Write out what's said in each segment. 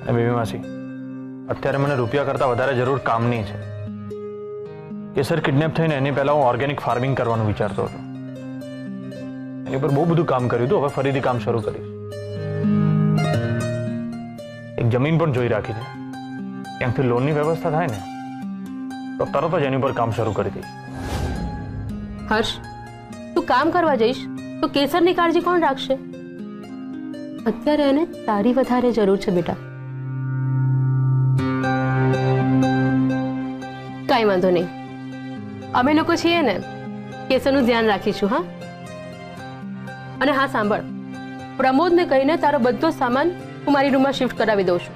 Baby માસી, અત્યારે મને રૂપિયા કરતાં વધારે જરૂર કામની છે. કેસર કિડનેપ થઈને એની પહેલા હું ઓર્ગેનિક ફાર્મિંગ કરવાનું વિચારતો હતો. એની પર બહુ બધું કામ કર્યું હતું, હવે ફરીથી કામ શરૂ કરીશ. એક જમીન પણ જોઈ રાખી છે. ક્યાંકથી લોનની વ્યવસ્થા થાય ને તો તરત જ એની પર કામ શરૂ કરી દઈશ. હર્ષ, તું કામ કરવા જઈશ તો કેસરની કાળજી કોણ રાખશે? અત્યારે એને તારી વધારે જરૂર છે બેટા. કાંઈ વાંધો નહીં, અમે લોકો છીએ ને, કેસરનું ધ્યાન રાખીશું. હા, અને હા સાંભળ, પ્રમોદને કહીને તારો બધો સામાન હું મારી રૂમમાં શિફ્ટ કરાવી દઉં છું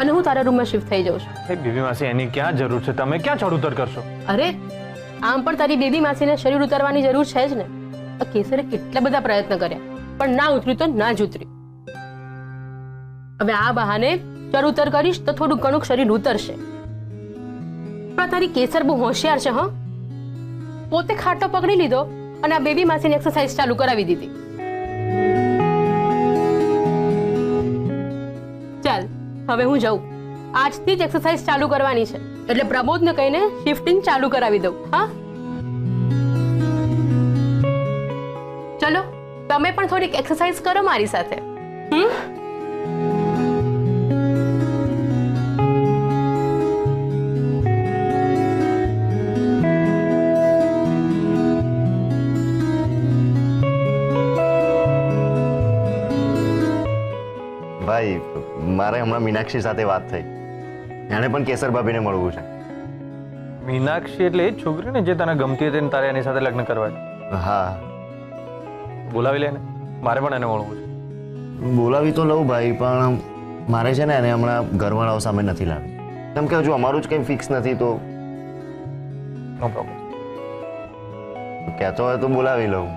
અને હું તારા રૂમમાં શિફ્ટ થઈ જાઉં છું. બેબી માસી, એની ક્યાં જરૂર છે? તમે ક્યાં ચડ ઉતર કરશો? અરે આમ પણ તારી બેબી માસીને શરીર ઉતારવાની જરૂર છે જ ને. આ કેસરે કેટલા બધા પ્રયત્ન કર્યા પણ ના ઉતર્યું તો ના જ ઉતર્યું. હવે આ બહાને ચડ ઉતર કરીશ તો થોડું ઘણું શરીર ઉતરશે. પણ તારી કેસર બહુ હોશિયાર છે. હા, પોતે ખાટો પકડી લીધો અને આ બેબી માસીની એક્સરસાઇઝ ચાલુ કરાવી દીધી. ચાલ હવે હું જાઉં. આજથી જ એક્સરસાઇઝ ચાલુ કરવાની છે એટલે પ્રમોદને કહીને શિફ્ટિંગ ચાલુ કરાવી દઉં. હા, ચલો તમે પણ થોડીક એક્સરસાઇઝ કરો મારી સાથે. ભાઈ, મારે હમણાં મીનાક્ષી સાથે વાત થઈ. એણે પણ કેસર ભાભીને મળવું છે. મીનાક્ષી એટલે એ જ છોકરી ને જે તને ગમતી હતી ને તારે એની સાથે લગ્ન કરવા છે? હા, બોલાવી લે ને, મારે પણ એને મળવું છે. બોલાવી તો લઉં ભાઈ, પણ મારે છે ને એને હમણાં ઘરવાળાઓ સામે નથી લાવી. કેમ કે હજુ અમારું જ કંઈ ફિક્સ નથી. તો નો પ્રોબ્લેમ. કહેતો હોય તો બોલાવી લઉં.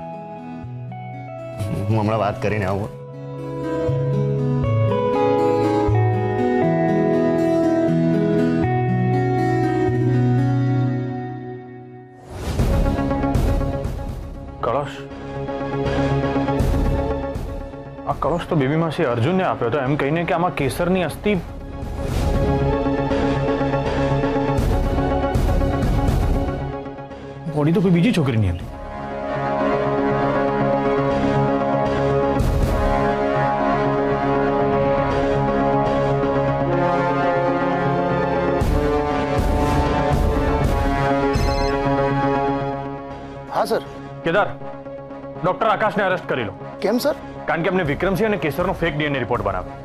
હું હમણાં વાત કરીને આવું. કળશ, આ કળશ તો બેબી માસી અર્જુનને આપ્યો હતો એમ કહીને કે આમાં કેસરની અસ્થિ. બોડી તો કોઈ બીજી છોકરીની હતી. હા સર. કેદાર, ડોક્ટર આકાશને અરેસ્ટ કરી લો. કેમ સર? કારણ કે અમને વિક્રમસિંહ અને કેસરનો ફેક ડીએનએ રિપોર્ટ બનાવ્યો.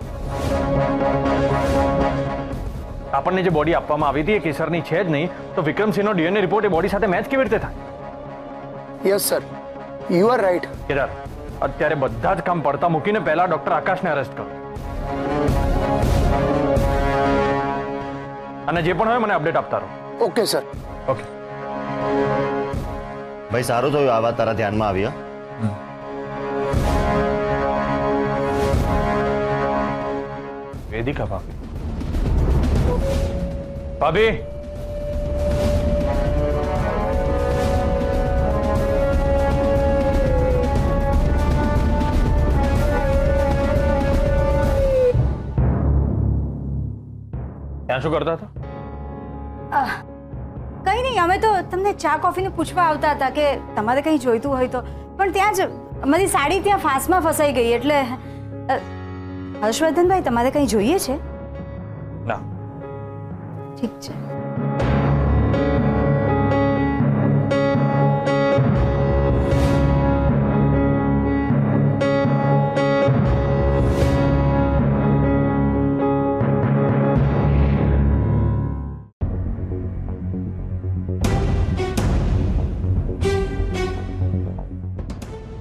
આપણને જે બોડી આપવામાં આવી હતી એ કેસરની છે જ નહીં, તો વિક્રમસિંહનો ડીએનએ રિપોર્ટ એ બોડી સાથે મેચ કેવી રીતે થાય? Yes sir, you are right. Kedar, અત્યારે બધા જ કામ પડતા મૂકીને પહેલા ડોક્ટર આકાશને અરેસ્ટ કરો. અને જે પણ હોય મને અપડેટ આપતા રહો. Okay sir. ઓકે ભાઈ, સારું થયું આ વાત તારા ધ્યાનમાં આવી. વેદિકા ભાભી. ભાભી, ત્યાં શું કરતા હતા? કંઈ નહીં, અમે તો તમને ચા કોફીને પૂછવા આવતા હતા કે તમારે કંઈ જોઈતું હોય તો. પણ ત્યાં જ અમારી સાડી ત્યાં ફાંસમાં ફસાઈ ગઈ. એટલે હર્ષવર્ધનભાઈ, તમારે કંઈ જોઈએ છે? ના. ઠીક છે.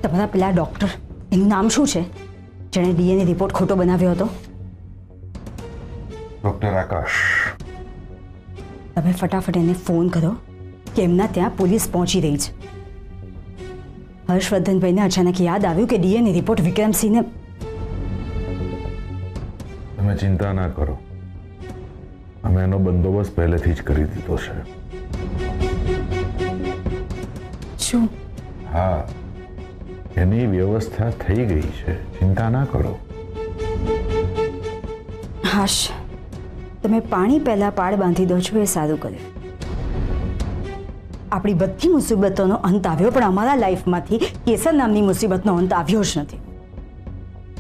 તમારા પેલા ડોક્ટર, એનું નામ શું છે જેણે ડીએનએ રિપોર્ટ ખોટો બનાવ્યો હતો? ડોક્ટર આકાશ. તમે ફટાફટ એને ફોન કરો કે એમના ત્યાં પોલીસ પહોંચી રહી છે. હર્ષવર્ધનભાઈને અચાનક યાદ આવ્યું કે ડીએનએ રિપોર્ટ વિક્રમસિંહને. તમે ચિંતા ના કરો, અમે એનો બંદોબસ્ત પહેલેથી જ કરી દીધો છે. શું? હા, એની વ્યવસ્થા થઈ ગઈ છે, ચિંતા ના કરો. હાશ, તમે પાણી પહેલા પાડ બાંધી દો છો એ સારું કર્યું. આપણી બધી મુસીબતોનો અંત આવ્યો, પણ અમારા લાઈફમાંથી કેસર નામની મુસીબતનો અંત આવ્યો જ નથી.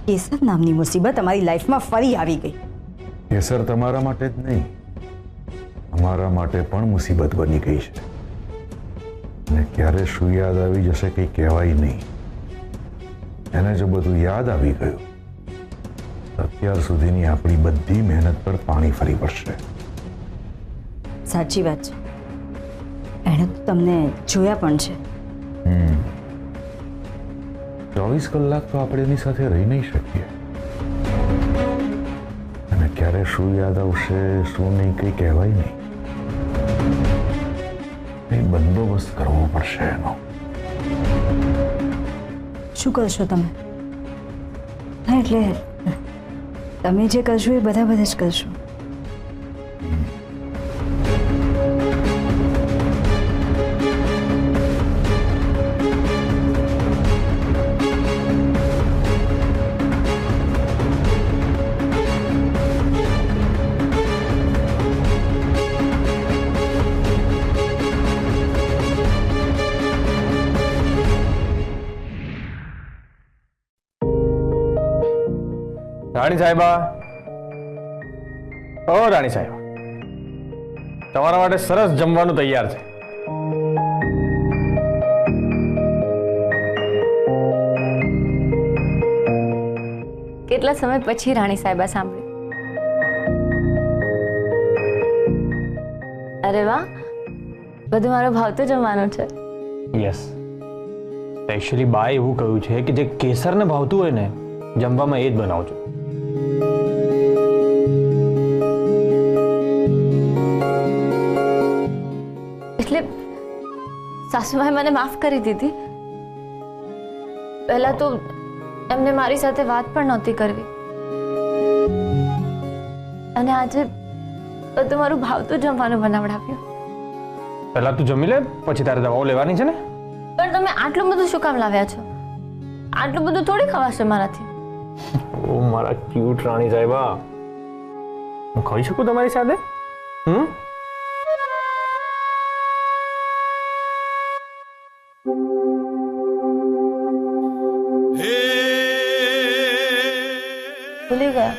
કેસર નામની મુસીબત અમારી લાઈફમાં ફરી આવી ગઈ. કેસર તમારા માટે જ નહીં, અમારા માટે પણ મુસીબત બની ગઈ છે. અને ક્યારે શું યાદ આવી જશે કંઈ કહેવાય નહીં. એને જો બધું યાદ આવી ગયું, અત્યાર સુધીની આપણી બધી મહેનત પર પાણી ફરી પડશે. સાચી વાત છે. એણે તો તમને જોયા પણ છે. 24 કલાક તો આપણે એની સાથે રહી નહીં શકીએ. અને ક્યારે શું યાદ આવશે શું નહીં કંઈ કહેવાય નહીં. કંઈ બંદોબસ્ત કરવો પડશે એનો. શું કરશો તમે? હા, એટલે તમે જે કરશો એ બરાબર જ કરશો. રાણી સાહેબા, ઓ રાણી સાહેબા, તમારા માટે સરસ જમવાનું તૈયાર છે. કેટલા સમય પછી રાણી સાહેબા સાંભળ્યું. અરે વાહ, બધું મારો ભાવતું જમવાનું છે. યસ, સ્પેશિયલી બા એવું કહ્યું છે કે જે કેસરને ભાવતું હોય ને જમવામાં એ જ બનાવજો. એટલે સાસુમાએ મને માફ કરી દીધી. પહેલા તો એમને મારી સાથે વાત પણ નહોતી કરવી, અને આજે બધું મારું ભાવતું જમવાનું બનાવડાવ્યું. પહેલા તું જમી લે, પછી તારે દવાઓ લેવાની છે ને. પણ તમે આટલું બધું શું કામ લાવ્યા છો? આટલું બધું થોડી ખવાશે મારાથી. ઓ મારા ક્યુટ રાણી સાહેબા, હું ખાઈ શકું તમારી સાથે? ભૂલી ગયા?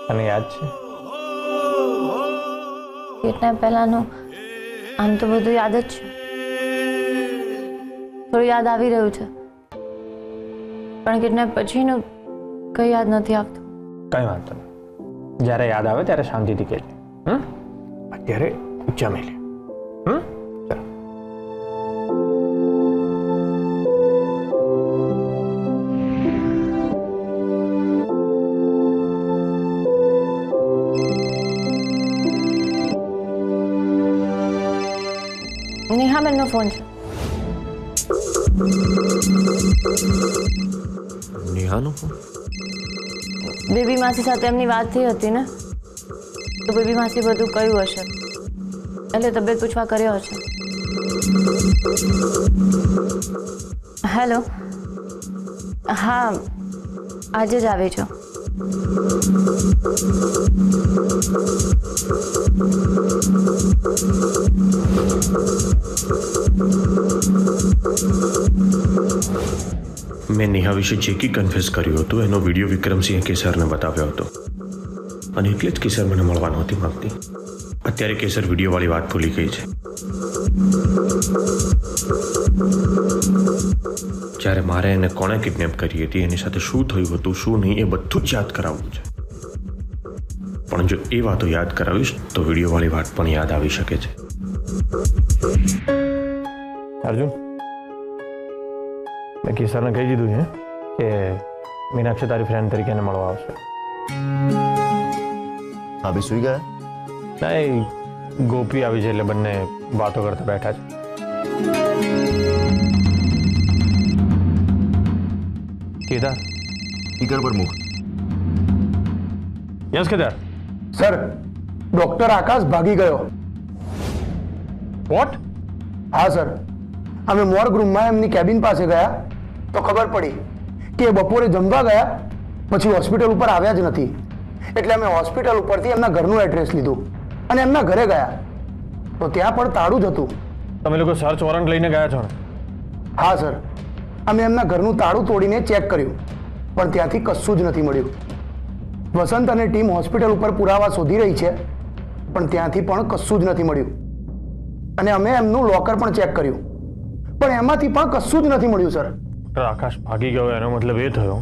તને યાદ છે? કેટલા પહેલાનું આમ તો બધું યાદ જ છે. થોડું યાદ આવી રહ્યું છે, પણ કેટલા પછીનું કઈ યાદ નથી આવતું. કઈ વાંધો નહીં, જ્યારે યાદ આવે ત્યારે શાંતિથી કહેજે. અત્યારે જમી લે. ચાલો. નેહાબેનનો ફોન છે. નેહાનો ફોન? બેબી માસી સાથે એમની વાત થઈ હતી ને, તો બેબી માસી બધું કહ્યું હશે, એટલે તબિયત પૂછવા કર્યો હશે. હેલો, હા, આજે જ આવી છો. મેં નેહા વિશે જે કંઈ કન્ફેસ કર્યું હતું એનો વિડીયો વિક્રમસિંહે કેસરને બતાવ્યો હતો, અને એટલે જ કેસર મને મળવા નહોતી માંગતી. અત્યારે કેસર વિડીયોવાળી વાત ભૂલી ગઈ છે. જ્યારે મારે એને કોણે કિડનેપ કરી હતી, એની સાથે શું થયું હતું શું નહીં એ બધું જ યાદ કરાવવું છે. પણ જો એ વાતો યાદ કરાવીશ તો વિડીયોવાળી વાત પણ યાદ આવી શકે છે. અર્જુન, મેં કેસરને કહી દીધું છે કે મીનાક્ષી તારી ફ્રેન્ડ તરીકે એને મળવા આવશે. ભાભી સુઈ ગયા? ના, એ ગોપી આવી છે એટલે બંને વાતો કરતા બેઠા છે. કેદાર, સ્પીકર પર મૂક. યસ કેદાર. સર, ડોક્ટર આકાશ ભાગી ગયો. વોટ? હા સર, અમે મોર્ગ રૂમમાં એમની કેબિન પાસે ગયા, તો ખબર પડી કે એ બપોરે જમવા ગયા પછી હોસ્પિટલ ઉપર આવ્યા જ નથી. એટલે અમે હોસ્પિટલ ઉપરથી એમના ઘરનું એડ્રેસ લીધું અને એમના ઘરે ગયા તો ત્યાં પણ તાળું જ હતું. તમે લોકો સર્ચ વોરંટ લઈને ગયા છો ને? હા સર, અમે એમના ઘરનું તાળું તોડીને ચેક કર્યું પણ ત્યાંથી કશું જ નથી મળ્યું. વસંત અને ટીમ હોસ્પિટલ ઉપર પુરાવા શોધી રહી છે પણ ત્યાંથી પણ કશું જ નથી મળ્યું. અને અમે એમનું લોકર પણ ચેક કર્યું પણ એમાંથી પણ કશું જ નથી મળ્યું સર. ડોક્ટર આકાશ ભાગી ગયો એનો મતલબ એ થયો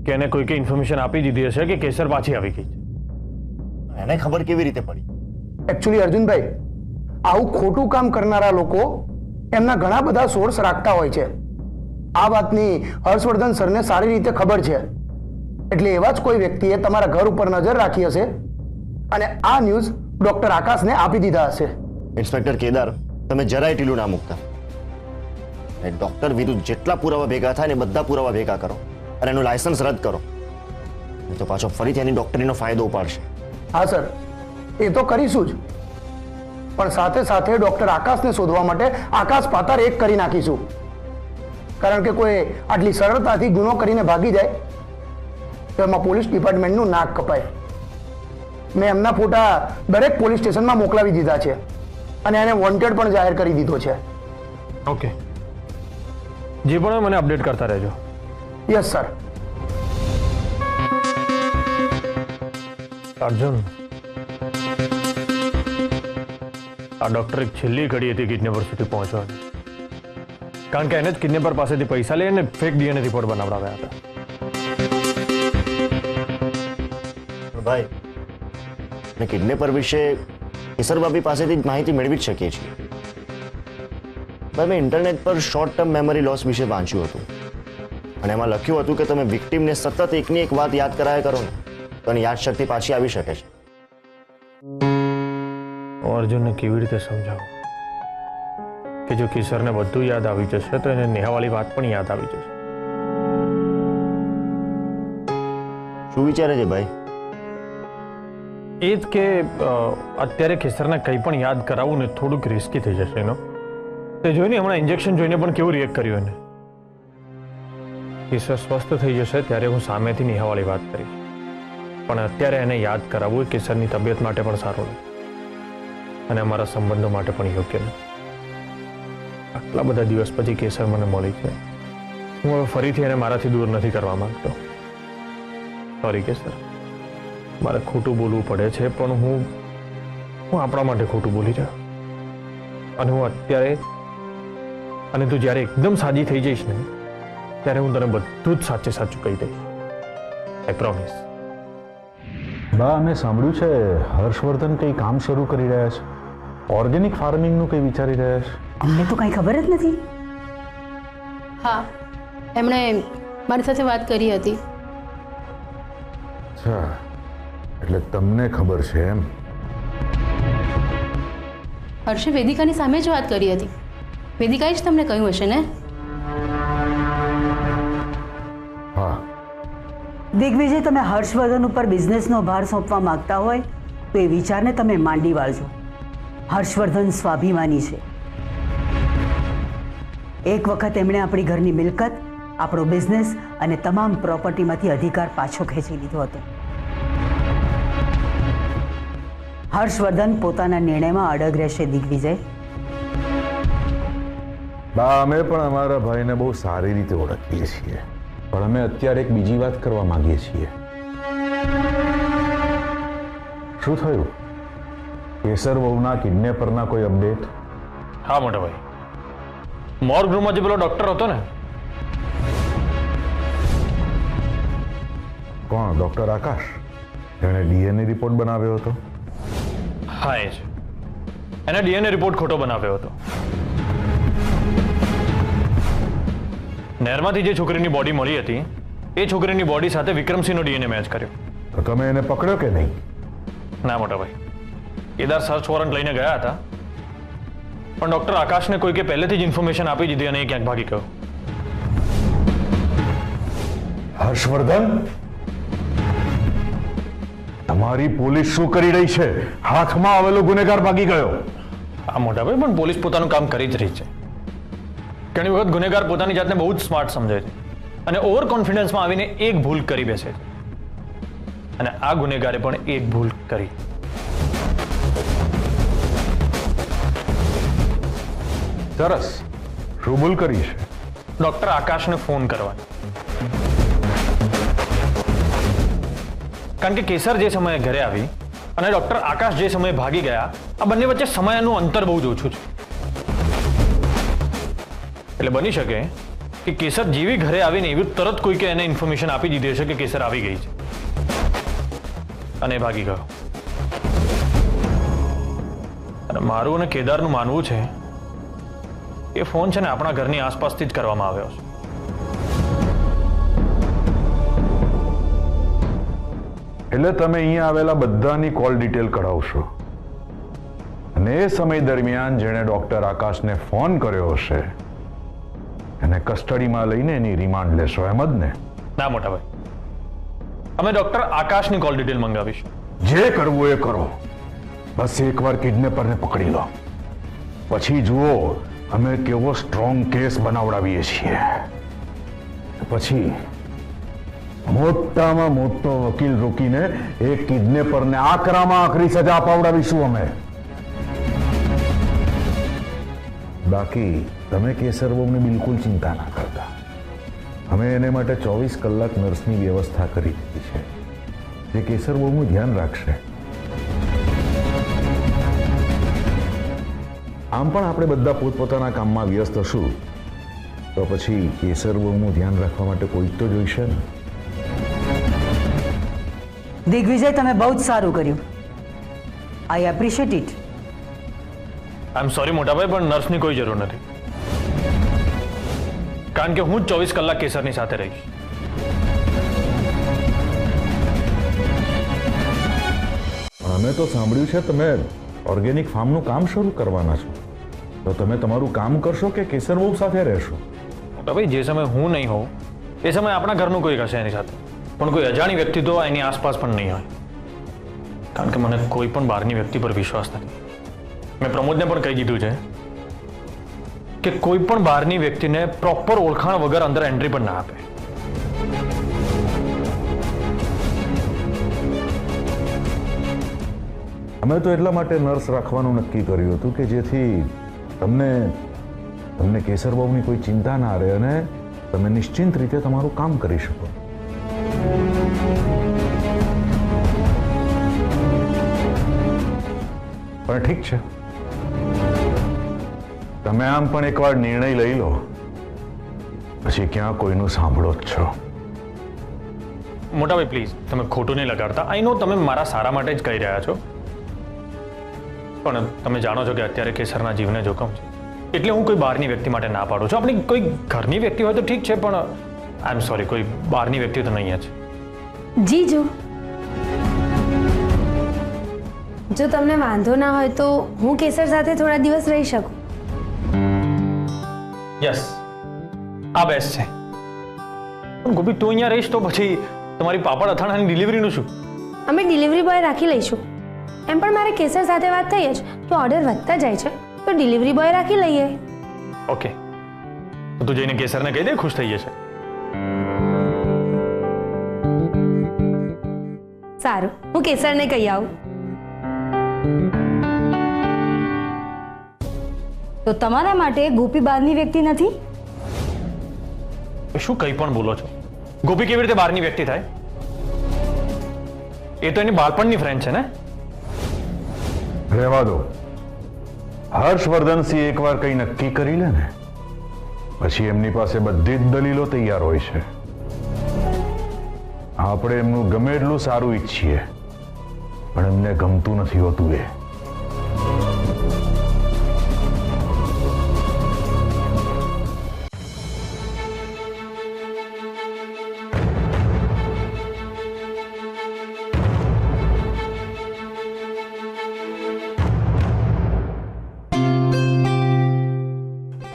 કે એને કોઈકે ઇન્ફોર્મેશન આપી દીધી હશે કે કેસર પાછી આવી ગઈ છે. એને ખબર કેવી રીતે પડી? એકચ્યુઅલી અર્જુનભાઈ, આવું ખોટું કામ કરનારા લોકો એમના ઘણા બધા સોર્સ રાખતા હોય છે. આ વાતની હર્ષવર્ધન સરને સારી રીતે ખબર છે. એટલે એવા જ કોઈ વ્યક્તિએ તમારા ઘર ઉપર નજર રાખી હશે અને આ ન્યૂઝ ડોક્ટર આકાશને આપી દીધા હશે. ઇન્સ્પેક્ટર કેદાર, તમે જરાય ઢીલું ના મૂકતા. ડોક્ટર વિરુદ્ધ જેટલા પુરાવા ભેગા થાય ને બધા પુરાવા ભેગા કરો અને એનું લાયસન્સ રદ કરો, નહીં તો પાછો ફરીથી એની ડોક્ટરીનો ફાયદો ઉપાડશે. હા સર, એ તો કરીશું જ, પણ સાથે સાથે ડોક્ટર આકાશને શોધવા માટે આકાશ પાતાળ એક કરી નાખીશું. કારણ કે કોઈ આટલી સરળતાથી ગુનો કરીને ભાગી જાય તો એમાં પોલીસ ડિપાર્ટમેન્ટનું નાક કપાય. મેં એમના ફોટા દરેક પોલીસ સ્ટેશનમાં મોકલાવી દીધા છે અને એને વોન્ટેડ પણ જાહેર કરી દીધો છે. ઓકે, જે પણ હોય મને અપડેટ કરતા રહેજો. Yes sir. અર્જુન, આ ડોક્ટર એક છેલ્લી ઘડી હતી કિડનેપર સુધી પહોંચવાની, કારણ કે એને જ કિડનેપર પાસેથી પૈસા લઈને ફેક ડીએનએ રિપોર્ટ બનાવડાવ્યા હતા. ભાઈ, અને કિડનેપર વિશે કેસરબાબી પાસેથી જ માહિતી મેળવી જ શકીએ છીએ. ભાઈ, મેં ઇન્ટરનેટ પર શોર્ટ ટર્મ મેમરી લોસ વિશે વાંચ્યું હતું અને એમાં લખ્યું હતું કે તમે વિક્ટિમને સતત એકની એક વાત યાદ કરાયા કરો ને તો એની યાદશક્તિ પાછી આવી શકે છે. અર્જુનને કેવી રીતે સમજાવું કે જો કિશોરને બધું યાદ આવી જશે તો એને નેહાવાળી વાત પણ યાદ આવી જશે. શું વિચારે છે ભાઈ? એ જ કે અત્યારે કિશોરને કંઈ પણ યાદ કરાવવું ને થોડુંક રિસ્કી થઈ જશે એનો. તે જોઈને હમણાં ઇન્જેક્શન જોઈને પણ કેવું રિએક્ટ કર્યું એને. કિશોર સ્વસ્થ થઈ જશે ત્યારે હું સામેથી નેહાવાળી વાત કરીશ, પણ અત્યારે એને યાદ કરાવવું એ કિશોરની તબિયત માટે પણ સારું નથી અને અમારા સંબંધો માટે પણ યોગ્ય નથી. આટલા બધા દિવસ પછી કેસર મને મળી છે. હું હવે ફરીથી એને મારાથી દૂર નથી કરવા માંગતો. સોરી કેસર, મારે ખોટું બોલવું પડે છે પણ હું આપણા માટે ખોટું બોલી રહ્યો. અને હું અત્યારે અને તું જ્યારે એકદમ સાજી થઈ જઈશ ને ત્યારે હું તને બધું જ સાચે સાચું કહી દઈશ. આઈ પ્રોમિસ. બા, અમે સાંભળ્યું છે હર્ષવર્ધન કંઈ કામ શરૂ કરી રહ્યા છે. ઓર્ગેનિક ફાર્મિંગનું કંઈ વિચારી રહ્યા છે. અમને તો કંઈ ખબર જ નથી. હા, એમણે મારી સાથે વાત કરી હતી. અચ્છા, એટલે તમને ખબર છે એમ? હર્ષે વેદિકાની સામે જ વાત કરી હતી. વેદિકાએ જ તમને કહ્યું હશે ને? હા. દિગ્વિજય, તમે હર્ષવર્ધન ઉપર બિઝનેસનો ભાર સોંપવા માંગતા હોય તો એ વિચારને તમે માંડી વાળજો. હર્ષવર્ધન સ્વાભિમાની છે. એક વખત એમણે આપણી ઘરની મિલકત, આપણો બિઝનેસ અને તમામ પ્રોપર્ટીમાંથી અધિકાર પાછો ખેંચી લીધો હતો. હર્ષવર્ધન પોતાના નિર્ણયમાં અડગ રહેશે. દિગ્વિજય, બા, અમે પણ અમારા ભાઈને બહુ સારી રીતે ઓળખીએ છીએ, પણ અમે અત્યારે એક બીજી વાત કરવા માંગીએ છીએ. શું થયું? કેસર વહુના કિડનેપરના કોઈ અપડેટ? હા મોટા ભાઈ, મોર્ગ રૂમમાં જે પેલો ડોક્ટર હતો ને. કોણ? ડોક્ટર આકાશ? જેણે ડીએનએ રિપોર્ટ બનાવ્યો હતો? હા, એ છે. એને ડીએનએ રિપોર્ટ ખોટો બનાવ્યો હતો. નહેરમાંથી જે છોકરીની બોડી મળી હતી એ છોકરીની બોડી સાથે વિક્રમસિંહનો ડીએનએ મેચ કર્યો. તો તમે એને પકડ્યો કે નહીં? ના મોટા ભાઈ, કેદાર સર્ચ વોરંટ લઈને ગયા હતા પણ ડોક્ટર આકાશને કોઈકે પહેલેથી જ ઇન્ફોર્મેશન આપી દીધી અને એ ક્યાંક ભાગી ગયો. હર્ષવર્ધન, તમારી પોલીસ શું કરી રહી છે? હાથમાં આવેલો ગુનેગાર ભાગી ગયો. હા મોટા ભાઈ, પણ પોલીસ પોતાનું કામ કરી જ રહી છે. ઘણી વખત ગુનેગાર પોતાની જાતને બહુ જ સ્માર્ટ સમજે છે અને ઓવર કોન્ફિડન્સમાં આવીને એક ભૂલ કરી બેસે છે. અને આ ગુનેગારે પણ એક ભૂલ કરી. સરસ. શું ભૂલ કરી છે? ડોક્ટર આકાશને ફોન કરવાનો. કારણ કે કેસર જે સમયે ઘરે આવી અને ડોક્ટર આકાશ જે સમયે ભાગી ગયા, આ બંને વચ્ચે સમયનું અંતર બહુ જ ઓછું છે. એટલે બની શકે કે કેસર જેવી ઘરે આવીને એવી તરત કોઈ કે એને ઇન્ફોર્મેશન આપી દીધી હશે કે કેસર આવી ગઈ છે અને એ ભાગી ગયો. અને મારું અને કેદારનું માનવું છે એ ફોન છે ને આપણા ઘરની આસપાસથી જ કરવામાં આવ્યો છે. એટલે તમે અહીંયા આવેલા બધાની કોલ ડિટેલ કઢાવશો અને એ સમય દરમિયાન જેણે ડોક્ટર આકાશને ફોન કર્યો હશે એને કસ્ટડીમાં લઈને એની રિમાન્ડ લેશો, એમ જ ને? ના મોટા ભાઈ, અમે ડોક્ટર આકાશની કોલ ડિટેલ મંગાવીશું. જે કરવું એ કરો, બસ એકવાર કિડનેપરને પકડી લો, પછી જુઓ અમે કેવો સ્ટ્રોંગ કેસ બનાવડાવીએ છીએ. પછી મોટામાં મોટો વકીલ રોકીને એ કિડનેપરને આકરામાં આકરી સજા અપાવડાવીશું અમે. બાકી તમે કેસર બહુની બિલકુલ ચિંતા ના કરતા. અમે એને માટે 24 કલાક નર્સની વ્યવસ્થા કરી દીધી છે જે કેસર બહુનું ધ્યાન રાખશે. આમ પણ આપણે બધા પોતપોતાના કામમાં વ્યસ્ત હશું તો પછી કેસર બહુનું ધ્યાન રાખવા માટે કોઈ તો જોઈશે ને. દિગ્વિજય, તમે બહુ જ સારું કર્યું. I appreciate it. I am sorry મોટાભાઈ, પણ નર્સની કોઈ જરૂર નથી. કારણ કે હું જ 24 કલાક કેસરની સાથે રહીશ. અમે તો સાંભળ્યું છે તમે ઓર્ગેનિક ફાર્મનું કામ શરૂ કરવાના છો, તો તમે તમારું કામ કરશો કે કેસર બહુ સાથે રહેશો? મોટાભાઈ, જે સમય હું નહીં હોઉં એ સમય આપણા ઘરનું કોઈ હશે એની સાથે, પણ કોઈ અજાણી વ્યક્તિ તો એની આસપાસ પણ નહીં હોય. કારણ કે મને કોઈ પણ બહારની વ્યક્તિ પર વિશ્વાસ નથી. મેં પ્રમોદને પણ કહી દીધું છે કે કોઈ પણ બહારની વ્યક્તિને પ્રોપર ઓળખાણ વગર અંદર એન્ટ્રી પણ ના આપે. અમે તો એટલા માટે નર્સ રાખવાનું નક્કી કર્યું હતું કે જેથી તમને કેસર બહુની કોઈ ચિંતા ના રહે અને તમે નિશ્ચિંત રીતે તમારું કામ કરી શકો. પણ ઠીક છે, તમે આમ પણ એકવાર નિર્ણય લઈ લો પછી ક્યાં કોઈનું સાંભળો જ છો. મોટાભાઈ પ્લીઝ, તમે ખોટું નહીં લગાડતા. આઈ નો તમે મારા સારા માટે જ કહી રહ્યા છો, પણ તમે જાણો છો કે અત્યારે કેસરના જીવને જોખમ છે, એટલે હું કોઈ બહારની વ્યક્તિ માટે ના પાડું છું. આપણી કોઈ ઘરની વ્યક્તિ હોય તો ઠીક છે, પણ આઈ એમ સોરી, કોઈ બહારની વ્યક્તિ તો નહીં જ. જીજુ, જો તમને વાંધો ના હોય તો હું કેસર સાથે થોડા દિવસ રહી શકું. યસ, આ બેસ્ટ છે. પણ ગોપી, તું અહીંયા રહીશ તો પછી તમારી પાપડ અથાણાની ડિલિવરીનું શું? અમે ડિલિવરી બોય રાખી લઈશું. એમ પણ મારે કેસર સાથે વાત થઈ જ કે ઓર્ડર વધતા જાય છે તો ડિલિવરી બોય રાખી લઈએ. ઓકે, તો તું જઈને કેસરને કહી દે, ખુશ થઈ જશે. સારું, હું કેસરને કહી આવું. તો તમારા માટે ગોપી બહારની વ્યક્તિ નથી? શું કંઈ પણ બોલો છો? ગોપી કેવી રીતે બહારની વ્યક્તિ થાય? એ તો એની બાળપણની ફ્રેન્ડ છે ને. રહેવા દો. હર્ષવર્ધનસિંહ એકવાર કંઈ નક્કી કરી લે ને પછી એમની પાસે બધી જ દલીલો તૈયાર હોય છે. આપણે એમનું ગમે એટલું સારું ઈચ્છીએ પણ એમને ગમતું નથી હોતું. એ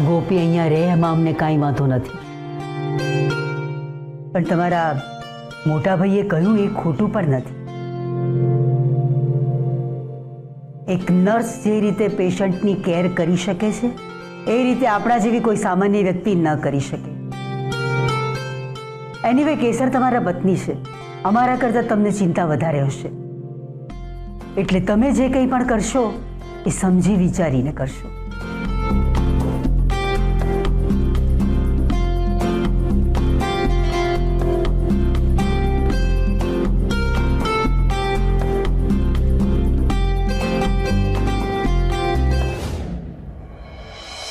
ગોપી અહીંયા રહે એમાં અમને કાંઈ વાંધો નથી, પણ તમારા મોટા ભાઈએ કહ્યું એ ખોટું પણ નથી. એક નર્સ જે રીતે પેશન્ટની કેર કરી શકે છે એ રીતે આપણા જેવી કોઈ સામાન્ય વ્યક્તિ ન કરી શકે. એનીવે કેસર તમારા પત્ની છે, અમારા કરતાં તમને ચિંતા વધારે હશે, એટલે તમે જે કંઈ પણ કરશો એ સમજી વિચારીને કરશો.